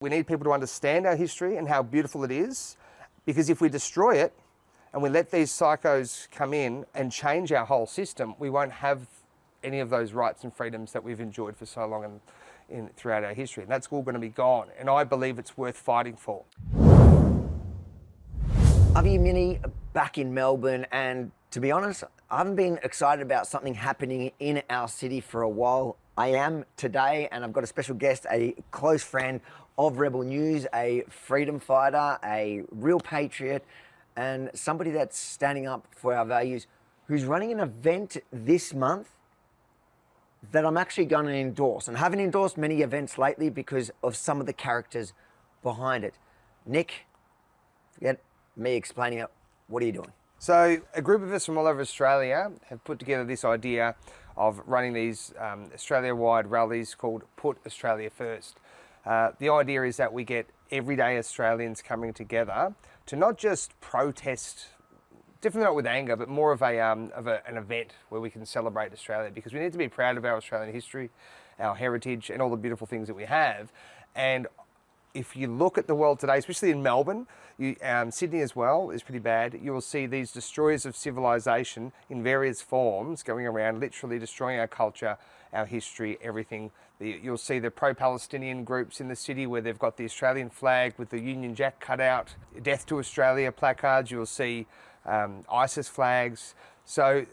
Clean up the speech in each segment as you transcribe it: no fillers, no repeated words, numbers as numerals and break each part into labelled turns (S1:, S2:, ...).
S1: We need people to understand our history and how beautiful it is, because if we destroy it and we let these psychos come in and change our whole system, we won't have any of those rights and freedoms that we've enjoyed for so long throughout our history. And that's all going to be gone. And I believe it's worth fighting for.
S2: Avi Mini back in Melbourne, and to be honest, I haven't been excited about something happening in our city for a while. I am today, and I've got a special guest, a close friend of Rebel News, a freedom fighter, a real patriot, and somebody that's standing up for our values, who's running an event this month that I'm actually going to endorse. And I haven't endorsed many events lately because of some of the characters behind it. Nick, forget me explaining it. What are you doing?
S1: So a group of us from all over Australia have put together this idea of running these Australia-wide rallies called Put Australia First. The idea is that we get everyday Australians coming together to not just protest, definitely not with anger, but more of an event where we can celebrate Australia, because we need to be proud of our Australian history, our heritage, and all the beautiful things that we have. And if you look at the world today, especially in Melbourne, Sydney as well is pretty bad, you will see these destroyers of civilization in various forms going around, literally destroying our culture, our history, everything. You'll see the pro-Palestinian groups in the city where they've got the Australian flag with the Union Jack cut out, Death to Australia placards. You'll see ISIS flags. So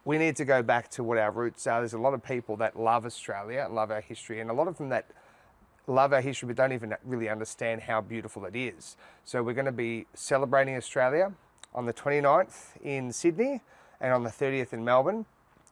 S1: we need to go back to what our roots are. There's a lot of people that love Australia and love our history, and a lot of them that love our history but don't even really understand how beautiful it is. So we're going to be celebrating Australia on the 29th in Sydney and on the 30th in Melbourne.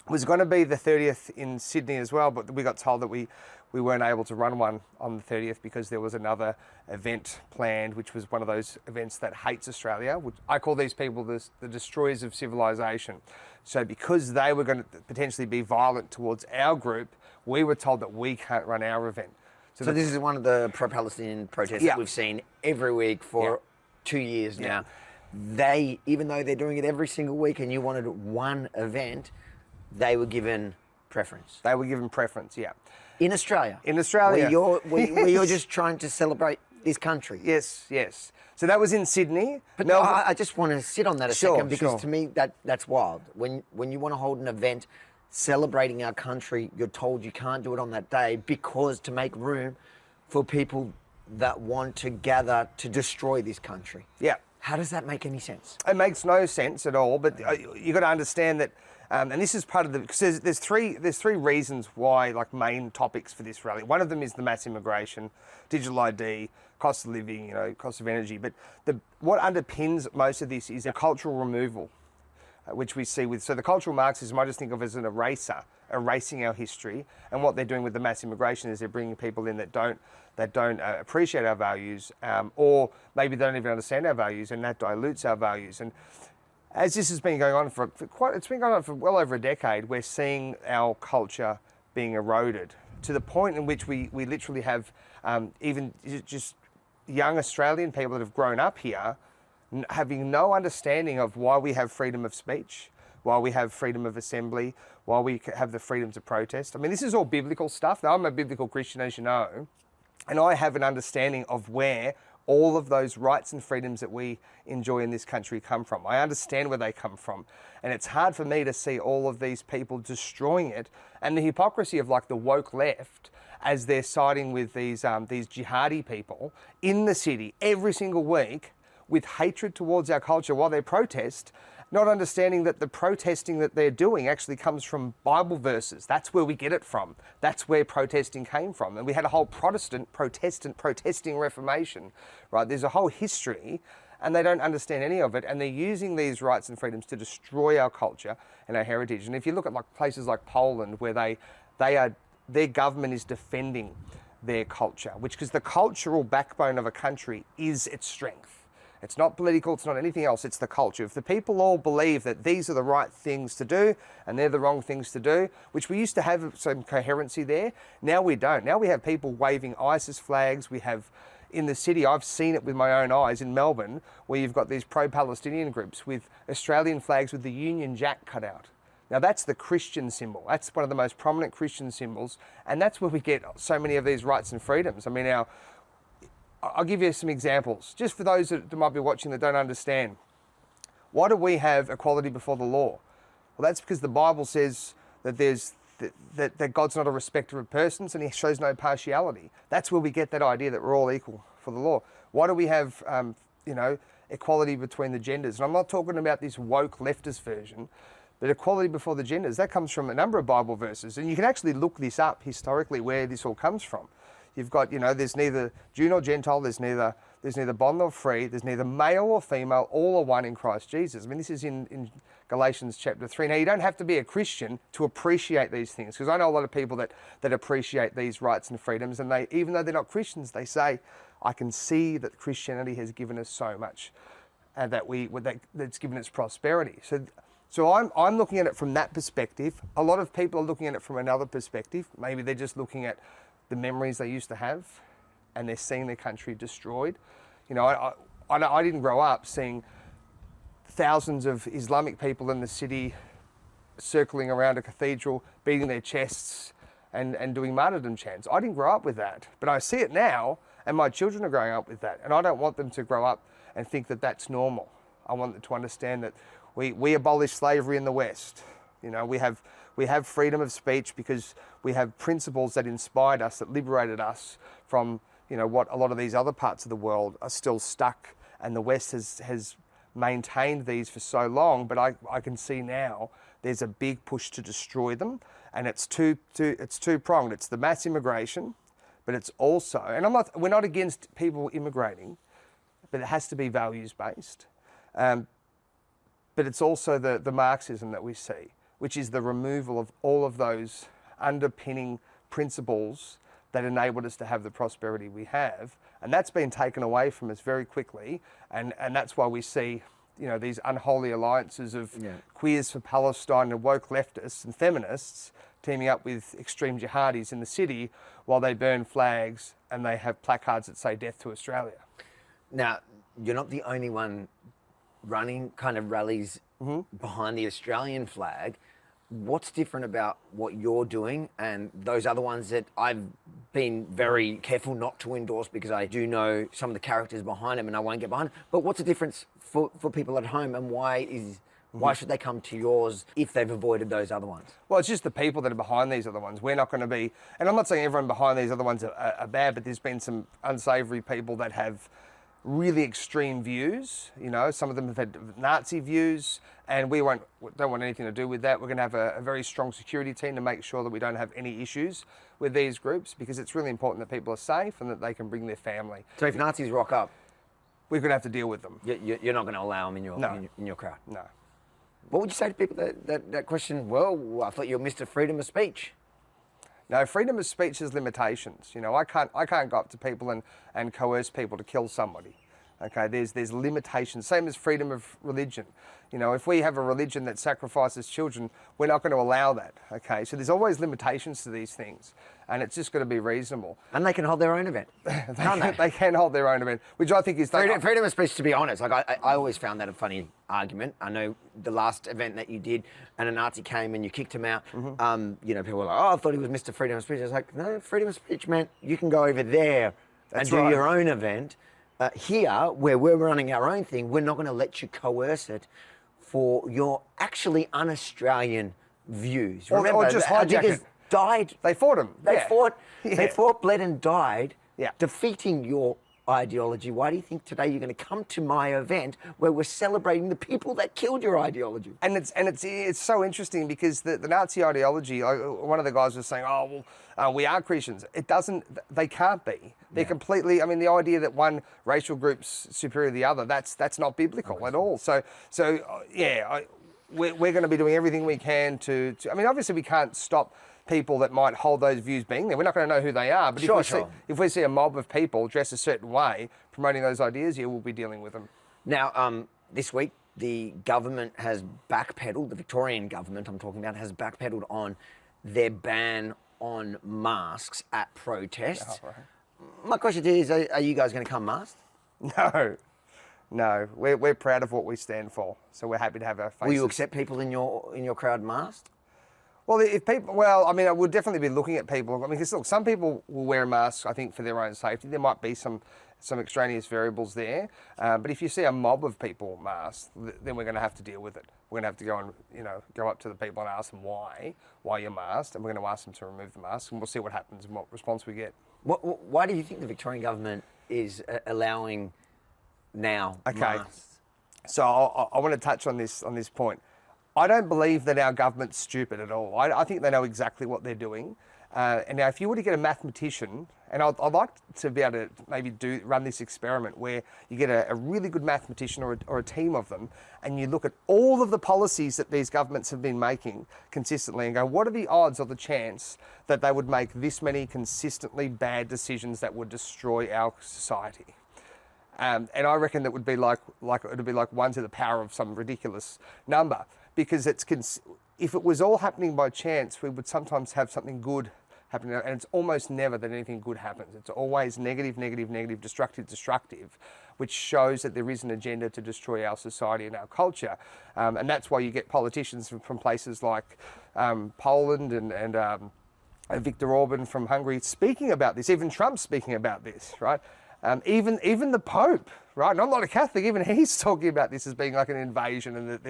S1: It was going to be the 30th in Sydney as well, but we got told that we weren't able to run one on the 30th because there was another event planned, which was one of those events that hates Australia. Which I call these people the destroyers of civilization. So because they were going to potentially be violent towards our group, we were told that we can't run our event.
S2: So this is one of the pro-Palestinian protests that we've seen every week for 2 years now. They, even though they're doing it every single week and you wanted one event, they were given preference.
S1: They were given preference, yeah.
S2: In Australia?
S1: In Australia.
S2: Where you're just trying to celebrate this country?
S1: Yes, yes. So that was in Sydney.
S2: But I just want to sit on that a second, because to me that's wild. When you want to hold an event celebrating our country, you're told you can't do it on that day because to make room for people that want to gather to destroy this country.
S1: Yeah.
S2: How does that make any sense?
S1: It makes no sense at all, but you've got to understand that, and this is part of the, because there's three reasons why, like, main topics for this rally. One of them is the mass immigration, digital ID, cost of living, cost of energy, but what underpins most of this is a cultural removal, which we see with, so the cultural Marxism I just think of as an eraser, erasing our history, and what they're doing with the mass immigration is they're bringing people in that don't appreciate our values, or maybe they don't even understand our values, and that dilutes our values. And as this has been going on it's been going on for well over a decade, we're seeing our culture being eroded to the point in which we literally have even just young Australian people that have grown up here having no understanding of why we have freedom of speech, why we have freedom of assembly, why we have the freedom to protest. I mean, this is all biblical stuff. Now, I'm a biblical Christian, as you know, and I have an understanding of where all of those rights and freedoms that we enjoy in this country come from. I understand where they come from. And it's hard for me to see all of these people destroying it, and the hypocrisy of, like, the woke left as they're siding with these jihadi people in the city every single week with hatred towards our culture while they protest, not understanding that the protesting that they're doing actually comes from Bible verses. That's where we get it from. That's where protesting came from. And we had a whole Protestant protesting Reformation, right? There's a whole history, and they don't understand any of it, and they're using these rights and freedoms to destroy our culture and our heritage. And if you look at, like, places like Poland, where their government is defending their culture, because the cultural backbone of a country is its strength. It's not political, it's not anything else, it's the culture. If the people all believe that these are the right things to do and they're the wrong things to do, which we used to have some coherency there, now we don't. Now we have people waving ISIS flags. We have, in the city, I've seen it with my own eyes in Melbourne, where you've got these pro-Palestinian groups with Australian flags with the Union Jack cut out. Now that's the Christian symbol. That's one of the most prominent Christian symbols, and that's where we get so many of these rights and freedoms. I mean, I'll give you some examples, just for those that might be watching that don't understand. Why do we have equality before the law? Well, that's because the Bible says that that God's not a respecter of persons and he shows no partiality. That's where we get that idea that we're all equal for the law. Why do we have, equality between the genders? And I'm not talking about this woke leftist version, but equality before the genders, that comes from a number of Bible verses. And you can actually look this up historically where this all comes from. You've got, there's neither Jew nor Gentile, there's neither bond nor free, there's neither male or female, all are one in Christ Jesus. I mean, this is in Galatians chapter 3. Now, you don't have to be a Christian to appreciate these things, because I know a lot of people that appreciate these rights and freedoms, and even though they're not Christians, they say, I can see that Christianity has given us so much, and that's given us prosperity. So I'm looking at it from that perspective. A lot of people are looking at it from another perspective. Maybe they're just looking at the memories they used to have, and they're seeing their country destroyed. I didn't grow up seeing thousands of Islamic people in the city circling around a cathedral, beating their chests and doing martyrdom chants. I didn't grow up with that, but I see it now, and my children are growing up with that, and I don't want them to grow up and think that that's normal. I want them to understand that we abolished slavery in the West. We have freedom of speech because we have principles that inspired us, that liberated us from what a lot of these other parts of the world are still stuck, and the West has maintained these for so long. But I can see now there's a big push to destroy them, and it's two-pronged. It's the mass immigration, but it's also, and we're not against people immigrating, but it has to be values-based. But it's also the Marxism that we see, which is the removal of all of those underpinning principles that enabled us to have the prosperity we have. And that's been taken away from us very quickly. And that's why we see, these unholy alliances of queers for Palestine and woke leftists and feminists teaming up with extreme jihadis in the city while they burn flags and they have placards that say death to Australia.
S2: Now, you're not the only one running kind of rallies behind the Australian flag. What's different about what you're doing and those other ones that I've been very careful not to endorse because I do know some of the characters behind them and I won't get behind them? But what's the difference for people at home, and why should they come to yours if they've avoided those other ones?
S1: Well, it's just the people that are behind these other ones. We're not going to be, and I'm not saying everyone behind these other ones are bad, but there's been some unsavoury people that have really extreme views. Some of them have had Nazi views, and we don't want anything to do with that. We're going to have a very strong security team to make sure that we don't have any issues with these groups, because it's really important that people are safe and that they can bring their family.
S2: So if Nazis rock up,
S1: we're going to have to deal with them.
S2: You're not going to allow them in your crowd?
S1: No.
S2: What would you say to people that question, well, I thought you were Mr. Freedom of Speech?
S1: No, freedom of speech has limitations. I can't go up to people and coerce people to kill somebody. Okay, there's limitations. Same as freedom of religion. If we have a religion that sacrifices children, we're not going to allow that. Okay, so there's always limitations to these things, and it's just got to be reasonable.
S2: And they can hold their own event.
S1: They can hold their own event, which I think is
S2: freedom of speech. To be honest, I always found that a funny argument. I know the last event that you did, and a Nazi came and you kicked him out. People were like, "Oh, I thought he was Mr. Freedom of Speech." I was like, "No, freedom of speech meant you can go over there and do your own event." Here, where we're running our own thing, we're not going to let you coerce it for your actually un-Australian views.
S1: Remember, or just hijack it.
S2: Died.
S1: They fought him.
S2: They fought, bled and died, defeating your ideology. Why do you think today you're going to come to my event where we're celebrating the people that killed your ideology?
S1: And it's so interesting because the Nazi ideology, one of the guys was saying, we are Christians. They can't be. They're completely, the idea that one racial group's superior to the other, that's not biblical at all. We're going to be doing everything we can to obviously we can't stop people that might hold those views being there. We're not going to know who they are, but if we see a mob of people dressed a certain way promoting those ideas, we'll be dealing with them.
S2: Now, this week, the government has backpedaled, the Victorian government I'm talking about, has backpedaled on their ban on masks at protests.
S1: Oh, right.
S2: My question to you is, are you guys going to come masked?
S1: No. We're proud of what we stand for, so we're happy to have our faces.
S2: Will you accept people in your crowd masked?
S1: Well, if people, well, I mean, I would definitely be looking at people. I mean, because look, some people will wear masks, I think, for their own safety. There might be some extraneous variables there. But if you see a mob of people masked, then we're going to have to deal with it. We're going to have to go and, go up to the people and ask them why you're masked, and we're going to ask them to remove the mask, and we'll see what happens and what response we get.
S2: Why do you think the Victorian government is allowing now masks?
S1: So I want to touch on this point. I don't believe that our government's stupid at all. I think they know exactly what they're doing. And now, if you were to get a mathematician, and I'd like to be able to maybe run this experiment where you get a really good mathematician or a team of them, and you look at all of the policies that these governments have been making consistently and go, what are the odds or the chance that they would make this many consistently bad decisions that would destroy our society? And I reckon that would be like it would be like 1 to the power of some ridiculous number, because if it was all happening by chance, we would sometimes have something good happening, and it's almost never that anything good happens. It's always negative, negative, negative, destructive, destructive, which shows that there is an agenda to destroy our society and our culture. And that's why you get politicians from places like Poland and Viktor Orban from Hungary speaking about this, even Trump speaking about this, right? Even the Pope, right? And I'm not a Catholic, even he's talking about this as being like an invasion, and that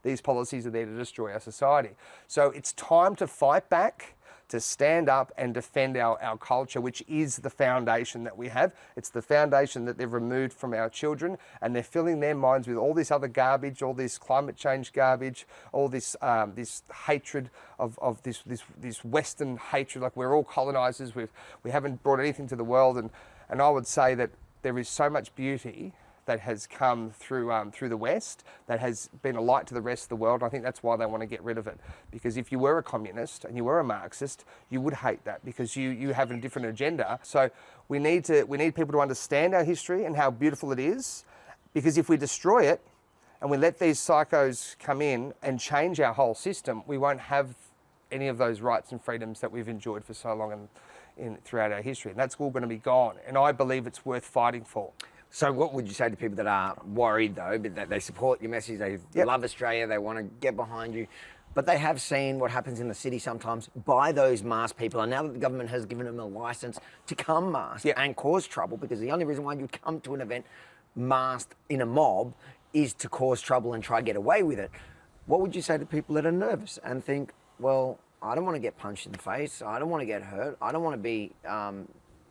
S1: these policies are there to destroy our society. So it's time to fight back, to stand up and defend our culture, which is the foundation that we have. It's the foundation that they've removed from our children, and they're filling their minds with all this other garbage, all this climate change garbage, all this this hatred of this Western hatred, like we're all colonizers, we haven't brought anything to the world. And I would say that there is so much beauty that has come through the West, that has been a light to the rest of the world. I think that's why they want to get rid of it. Because if you were a communist and you were a Marxist, you would hate that, because you have a different agenda. So we need people to understand our history and how beautiful it is. Because if we destroy it and we let these psychos come in and change our whole system, we won't have any of those rights and freedoms that we've enjoyed for so long throughout our history. And that's all going to be gone. And I believe it's worth fighting for.
S2: So what would you say to people that are worried, though, but that they support your message, they love Australia, they want to get behind you, but they have seen what happens in the city sometimes by those masked people, and now that the government has given them a licence to come masked and cause trouble, because the only reason why you'd come to an event masked in a mob is to cause trouble and try to get away with it, what would you say to people that are nervous and think, well, I don't want to get punched in the face, I don't want to get hurt, I don't want to be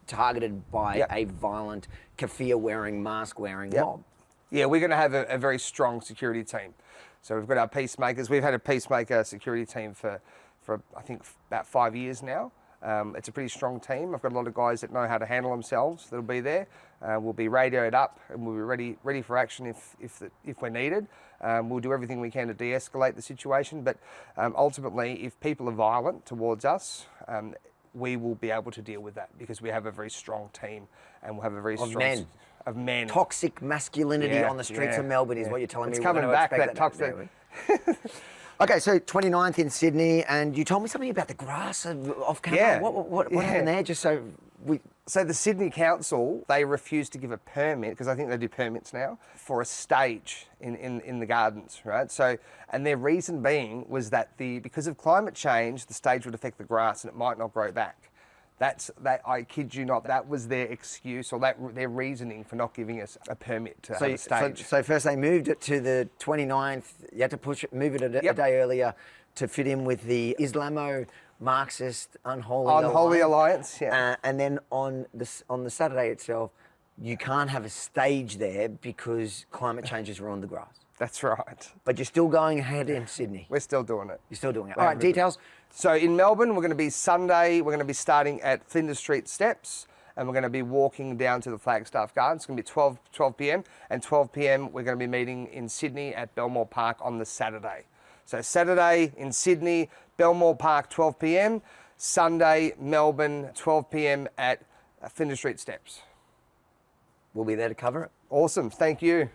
S2: targeted by a violent, keffiyeh-wearing, mask-wearing mob?
S1: Yeah, we're going to have a very strong security team. So we've got our peacemakers. We've had a peacemaker security team for I think about 5 years now. It's a pretty strong team. I've got a lot of guys that know how to handle themselves that'll be there. We'll be radioed up and we'll be ready for action if we're needed. We'll do everything we can to de-escalate the situation. But ultimately, if people are violent towards us, we will be able to deal with that, because we have a very strong team and we'll have a very strong of men.
S2: Toxic masculinity on the streets of Melbourne is what you're telling me.
S1: It's coming back, that toxic.
S2: Okay, so 29th in Sydney, and you told me something about the grass off camera.
S1: Yeah.
S2: What happened there? Just so we...
S1: So the Sydney Council, they refused to give a permit, because I think they do permits now, for a stage in the gardens, right? So, and their reason being was that because of climate change, the stage would affect the grass and it might not grow back. I kid you not, that was their excuse, or their reasoning for not giving us a permit to have a stage.
S2: So first they moved it to the 29th, you had to move it a day earlier to fit in with the Islamo-Marxist Unholy
S1: Alliance.
S2: And then on the Saturday itself, you can't have a stage there because climate change has ruined the grass.
S1: That's right.
S2: But you're still going ahead in Sydney.
S1: We're still doing it.
S2: You're still doing it. All right, details.
S1: So in Melbourne, we're going to be Sunday, we're going to be starting at Flinders Street Steps, and we're going to be walking down to the Flagstaff Gardens. It's going to be 12 p.m. And 12 p.m. we're going to be meeting in Sydney at Belmore Park on the Saturday. So Saturday in Sydney, Belmore Park, 12 p.m. Sunday, Melbourne, 12 p.m. at Flinders Street Steps.
S2: We'll be there to cover it.
S1: Awesome, thank you.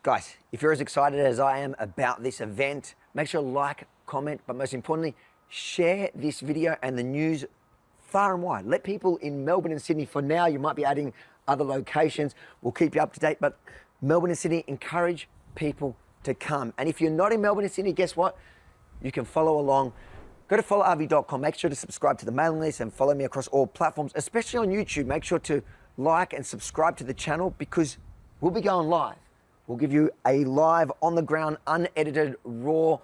S2: Guys, if you're as excited as I am about this event, make sure to like, comment, but most importantly, share this video and the news far and wide. Let people in Melbourne and Sydney, for now, you might be adding other locations. We'll keep you up to date, but Melbourne and Sydney, encourage people to come. And if you're not in Melbourne and Sydney, guess what? You can follow along. Go to followrv.com. Make sure to subscribe to the mailing list and follow me across all platforms, especially on YouTube. Make sure to like and subscribe to the channel because we'll be going live. We'll give you a live, on the ground, unedited, raw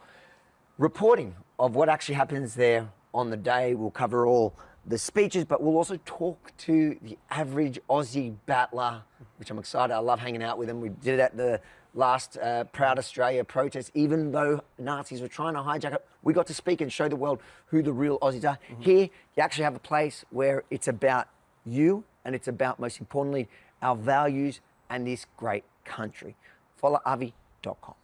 S2: reporting of what actually happens there on the day. We'll cover all the speeches, but we'll also talk to the average Aussie battler, which I'm excited. I love hanging out with them. We did it at the last Proud Australia protest. Even though Nazis were trying to hijack it, we got to speak and show the world who the real Aussies are. Here, you actually have a place where it's about you and it's about, most importantly, our values and this great country. Followrv.com.